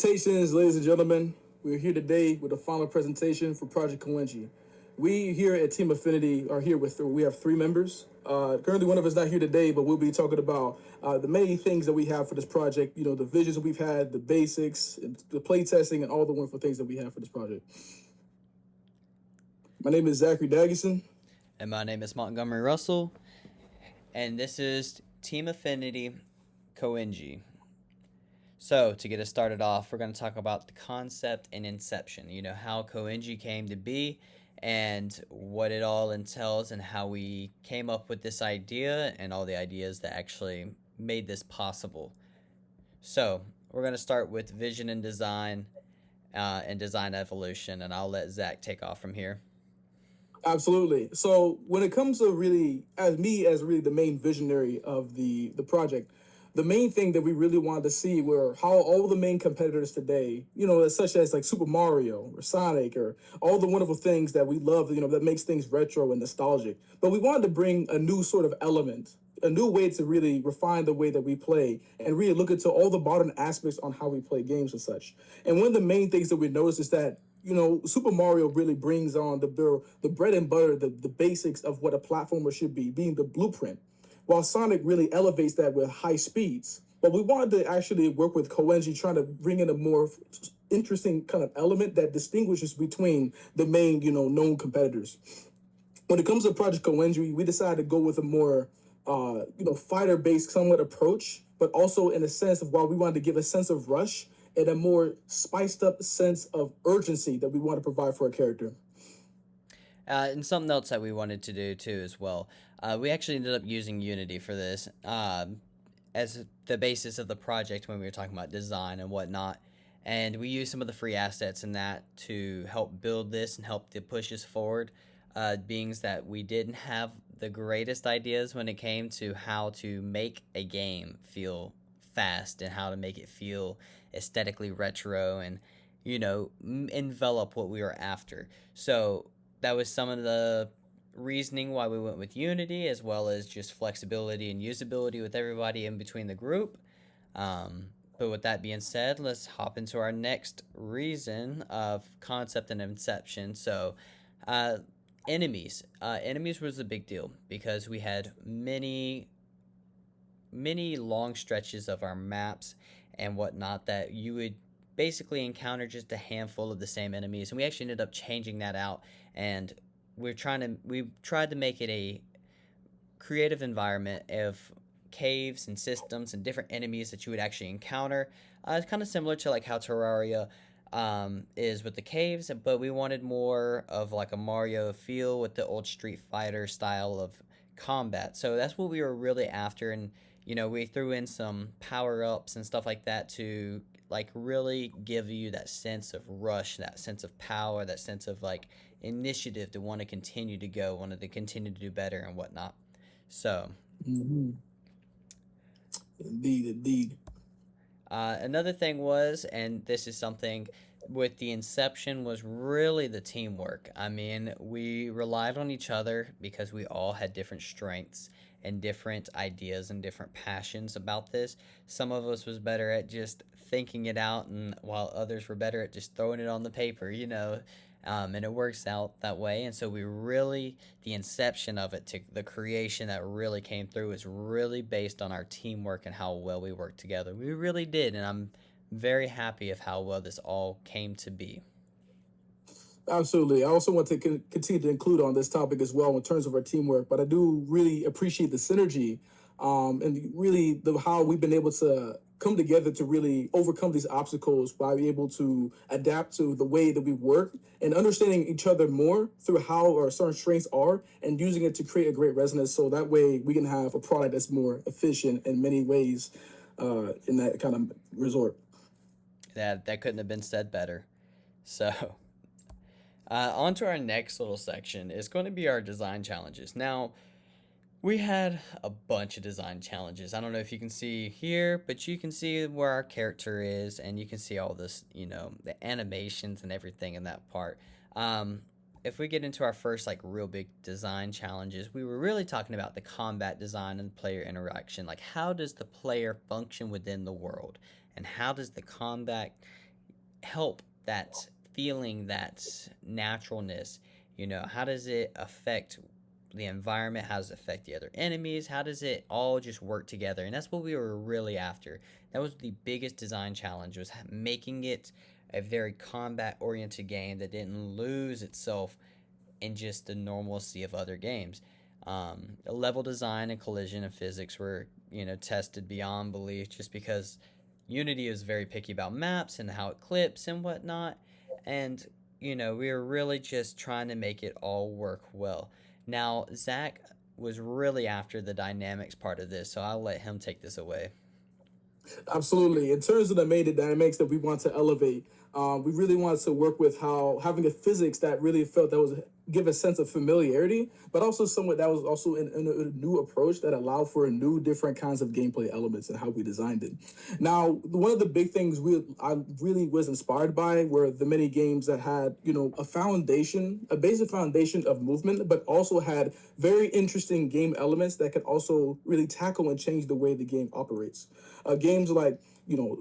Salutations, ladies and gentlemen. We're here today with a final presentation for Project Kawenji. We here at Team Affinity are here we have three members. Currently, one of us not here today, but we'll be talking about the many things that we have for this project. You know, the visions that we've had, the basics, the play testing, and all the wonderful things that we have for this project. My name is Zachary Daggison. And my name is Montgomery Russell, and this is Team Affinity Koenji. So, to get us started off, we're going to talk about the concept and inception. You know, how Koenji came to be and what it all entails, and how we came up with this idea and all the ideas that actually made this possible. So, we're going to start with vision and design evolution, and I'll let Zach take off from here. Absolutely. So when it comes to really, as me as really the main visionary of the project, the main thing that we really wanted to see were how all the main competitors today, you know, such as like Super Mario or Sonic or all the wonderful things that we love, you know, that makes things retro and nostalgic. But we wanted to bring a new sort of element, a new way to really refine the way that we play and really look into all the modern aspects on how we play games and such. And one of the main things that we noticed is that Super Mario really brings on the bread and butter, the basics of what a platformer should be, being the blueprint, while Sonic really elevates that with high speeds. But we wanted to actually work with Koenji, trying to bring in a more interesting kind of element that distinguishes between the main, known competitors. When it comes to Project Koenji, we decided to go with a more, fighter-based somewhat approach, but also in a sense of while we wanted to give a sense of rush and a more spiced up sense of urgency that we want to provide for a character. And something else that we wanted to do too as well. We actually ended up using Unity for this as the basis of the project when we were talking about design and whatnot. And we used some of the free assets in that to help build this and help to push us forward. Being that we didn't have the greatest ideas when it came to how to make a game feel fast and how to make it feel aesthetically retro and envelop what we were after. So that was some of the reasoning why we went with Unity, as well as just flexibility and usability with everybody in between the group. But with that being said, let's hop into our next reason of concept and inception. So, uh, enemies. Enemies was a big deal because we had many long stretches of our maps and whatnot that you would basically encounter just a handful of the same enemies, and we actually ended up changing that out. And we tried to make it a creative environment of caves and systems and different enemies that you would actually encounter. It's kind of similar to like how Terraria is with the caves, but we wanted more of like a Mario feel with the old Street Fighter style of combat. So that's what we were really after, and we threw in some power ups and stuff like that to like really give you that sense of rush, that sense of power, that sense of like initiative to want to continue to go, wanted to continue to do better and whatnot. So, Mm-hmm. Indeed, indeed. another thing was, and this is something with the inception, was really the teamwork. I mean, we relied on each other because we all had different strengths and different ideas and different passions about this. Some of us was better at just thinking it out, and while others were better at just throwing it on the paper. And it works out that way. And so we really, the inception of it, to the creation that really came through, is really based on our teamwork and how well we worked together. We really did, and I'm very happy of how well this all came to be. Absolutely. I also want to continue to include on this topic as well in terms of our teamwork, but I do really appreciate the synergy and really how we've been able to come together to really overcome these obstacles by being able to adapt to the way that we work and understanding each other more through how our certain strengths are and using it to create a great resonance so that way we can have a product that's more efficient in many ways in that kind of resort. That couldn't have been said better. So, on to our next little section is going to be our design challenges. Now, we had a bunch of design challenges. I don't know if you can see here, but you can see where our character is, and you can see all this, the animations and everything in that part. Um, if we get into our first like real big design challenges, we were really talking about the combat design and player interaction. Like, how does the player function within the world, and how does the combat help that feeling, that naturalness. How does it affect the environment? How does it affect the other enemies? How does it all just work together? And that's what we were really after. That was the biggest design challenge, was making it a very combat oriented game that didn't lose itself in just the normalcy of other games. Level design and collision and physics were, tested beyond belief, just because Unity is very picky about maps and how it clips and whatnot. And, we were really just trying to make it all work well. Now, Zach was really after the dynamics part of this, so I'll let him take this away. Absolutely. In terms of the main dynamics that we want to elevate, we really wanted to work with how having a physics that really felt that was give a sense of familiarity, but also somewhat that was also in a new approach that allowed for a new different kinds of gameplay elements and how we designed it. Now, one of the big things I really was inspired by were the many games that had a foundation, a basic foundation of movement, but also had very interesting game elements that could also really tackle and change the way the game operates. Games like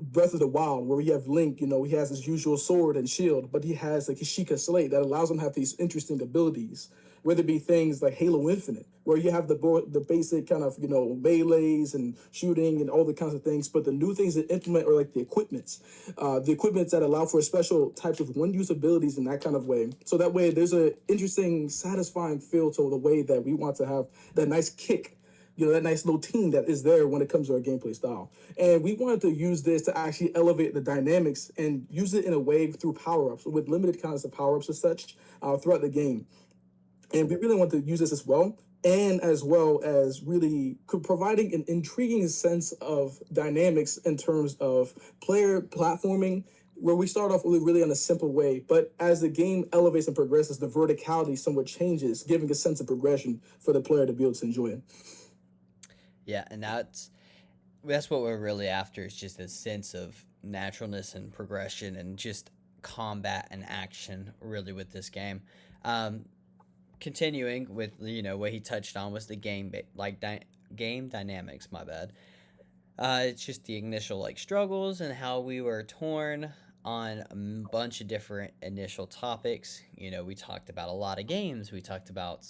Breath of the Wild, where we have Link, he has his usual sword and shield, but he has a Kashika Slate that allows him to have these interesting abilities. Whether it be things like Halo Infinite, where you have the basic kind of melees and shooting and all the kinds of things, but the new things that implement are like the equipments that allow for special types of one-use abilities in that kind of way. So that way, there's a interesting, satisfying feel to the way that we want to have that nice kick, that nice little team that is there when it comes to our gameplay style. And we wanted to use this to actually elevate the dynamics and use it in a way through power ups, with limited kinds of power ups and such throughout the game. And we really want to use this as well. And as well as really providing an intriguing sense of dynamics in terms of player platforming, where we start off really in a simple way, but as the game elevates and progresses, the verticality somewhat changes, giving a sense of progression for the player to be able to enjoy it. Yeah, and that's what we're really after, is just a sense of naturalness and progression and just combat and action really with this game. Um, Continuing with what he touched on was the game dynamics. My bad. It's just the initial struggles and how we were torn on a bunch of different initial topics. We talked about a lot of games. We talked about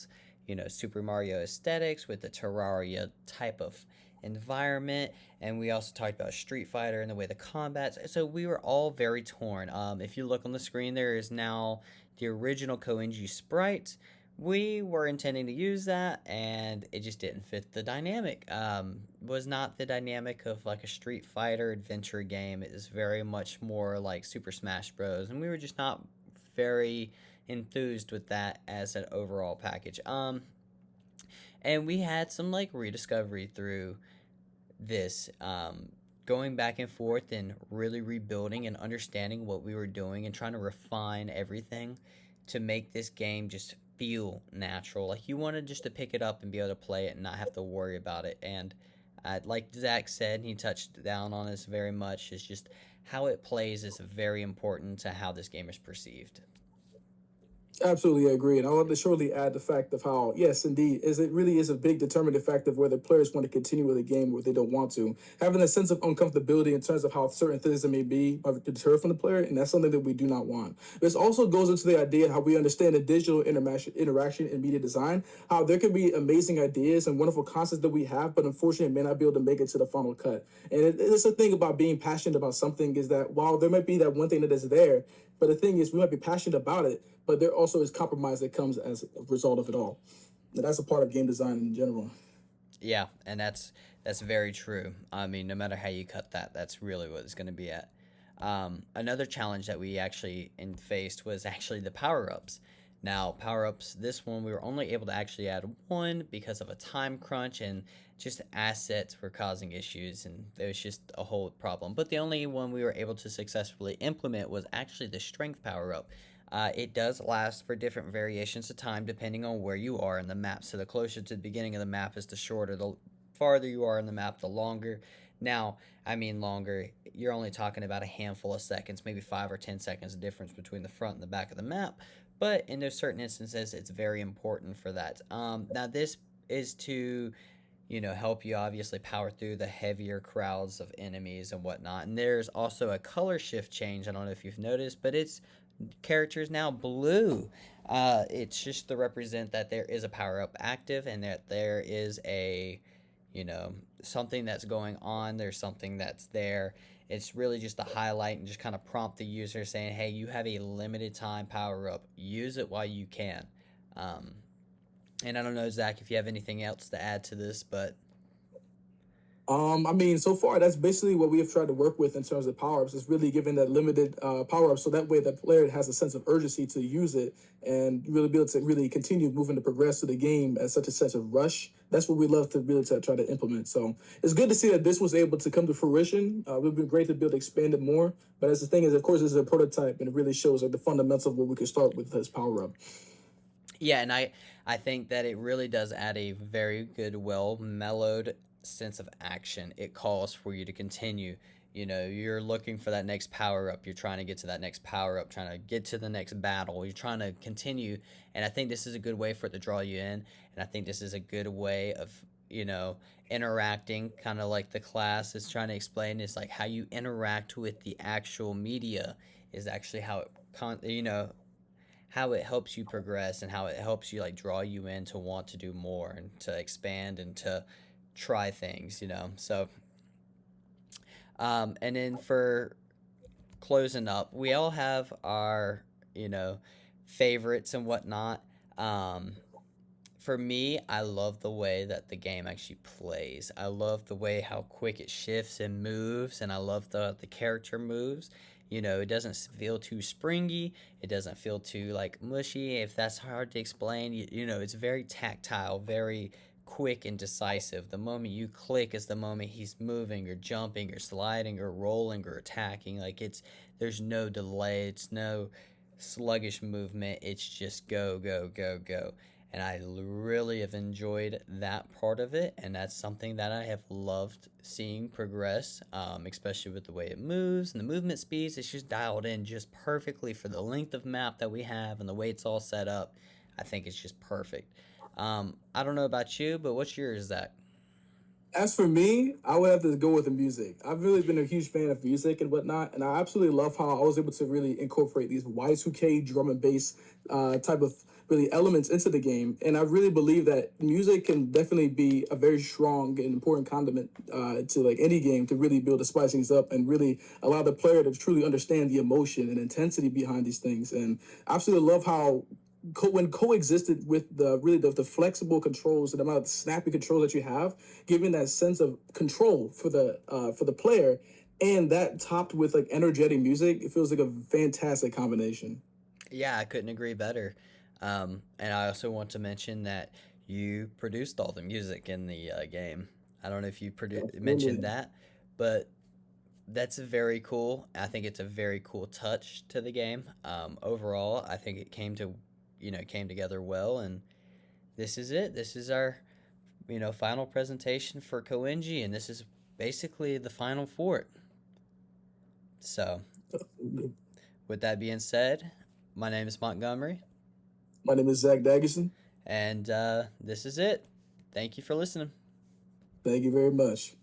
Super Mario aesthetics with the Terraria type of environment, and we also talked about Street Fighter and the way the combats. So we were all very torn. If you look on the screen, there is now the original Koenji sprite. We were intending to use that, and it just didn't fit the dynamic. Was not the dynamic of like a Street Fighter adventure game. It is very much more like Super Smash Bros. And we were just not very enthused with that as an overall package. And we had some rediscovery through this. Going back and forth and really rebuilding and understanding what we were doing and trying to refine everything to make this game just feel natural. Like you wanted just to pick it up and be able to play it and not have to worry about it. And like Zach said, he touched down on this very much, is just how it plays is very important to how this game is perceived. Absolutely agree. And I want to surely add the fact of how, yes, indeed, is it really is a big determinative factor of whether players want to continue with the game or they don't want to. Having a sense of uncomfortability in terms of how certain things that may be are deter from the player, and that's something that we do not want. This also goes into the idea how we understand the digital interaction in media design, how there can be amazing ideas and wonderful concepts that we have, but unfortunately may not be able to make it to the final cut. And it's a thing about being passionate about something, is that while there might be that one thing that is there, but the thing is, we might be passionate about it, but there also is compromise that comes as a result of it all. And that's a part of game design in general. Yeah, and that's very true. I mean, no matter how you cut that, that's really what it's going to be at. Another challenge that we actually faced was actually the power ups. Now, power ups, this one we were only able to actually add one because of a time crunch, and just assets were causing issues, and there was just a whole problem. But the only one we were able to successfully implement was actually the strength power up. It does last for different variations of time depending on where you are in the map. So the closer to the beginning of the map is the shorter. The farther you are in the map, the longer. Now, I mean longer. You're only talking about a handful of seconds, maybe 5 or 10 seconds of difference between the front and the back of the map. But in those certain instances, it's very important for that. Now, this is to help you obviously power through the heavier crowds of enemies and whatnot. And there's also a color shift change. I don't know if you've noticed, but its character is now blue. It's just to represent that there is a power up active and that there is you know, something that's going on. There's something that's there. It's really just to highlight and just kind of prompt the user saying, hey, you have a limited time power up. Use it while you can. Um, and I don't know, Zach, if you have anything else to add to this, but I mean, so far that's basically what we have tried to work with in terms of power ups. Is really giving that limited power up, so that way the player has a sense of urgency to use it and really be able to really continue moving to progress to the game at such a sense of rush. That's what we love to really try to implement. So it's good to see that this was able to come to fruition. It would be great to be able to expand it more. But as the thing is, of course, this is a prototype, and it really shows like the fundamentals of what we can start with this power up. yeah, and I think that it really does add a very good, well mellowed sense of action. It calls for you to continue. You're looking for that next power up. You're trying to get to that next power up, trying to get to the next battle. You're trying to continue, and I think this is a good way for it to draw you in. And I think this is a good way of you know interacting, kind of like the class is trying to explain. Is like how you interact with the actual media is actually how it how it helps you progress and how it helps you like draw you in to want to do more and to expand and to try things. So and then for closing up, we all have our you know favorites and whatnot. For me, I love the way that the game actually plays. I love the way how quick it shifts and moves, and I love the character moves. It doesn't feel too springy. It doesn't feel too like mushy. If that's hard to explain, it's very tactile, very quick and decisive. The moment you click is the moment he's moving or jumping or sliding or rolling or attacking. Like there's no delay. It's no sluggish movement. It's just go, go, go, go. And I really have enjoyed that part of it, and that's something that I have loved seeing progress, especially with the way it moves and the movement speeds. It's just dialed in just perfectly for the length of map that we have and the way it's all set up. I think it's just perfect. I don't know about you, but what's yours, Zach? As for me, I would have to go with the music. I've really been a huge fan of music and whatnot, and I absolutely love how I was able to really incorporate these Y2K drum and bass type of really elements into the game. And I really believe that music can definitely be a very strong and important condiment to like any game to really be able to spice things up and really allow the player to truly understand the emotion and intensity behind these things. And I absolutely love how when coexisted with the flexible controls and the amount of snappy controls that you have, giving that sense of control for the player, and that topped with like energetic music, it feels like a fantastic combination. Yeah, I couldn't agree better. And I also want to mention that you produced all the music in the game. I don't know if you mentioned Absolutely. that, but that's very cool. I think it's a very cool touch to the game. Overall, I think it came together well, and this is it. This is our final presentation for Koenji, and this is basically the final for it. So, with that being said, my name is Montgomery, My name is Zach Daggerson. and this is it. Thank you for listening. Thank you very much.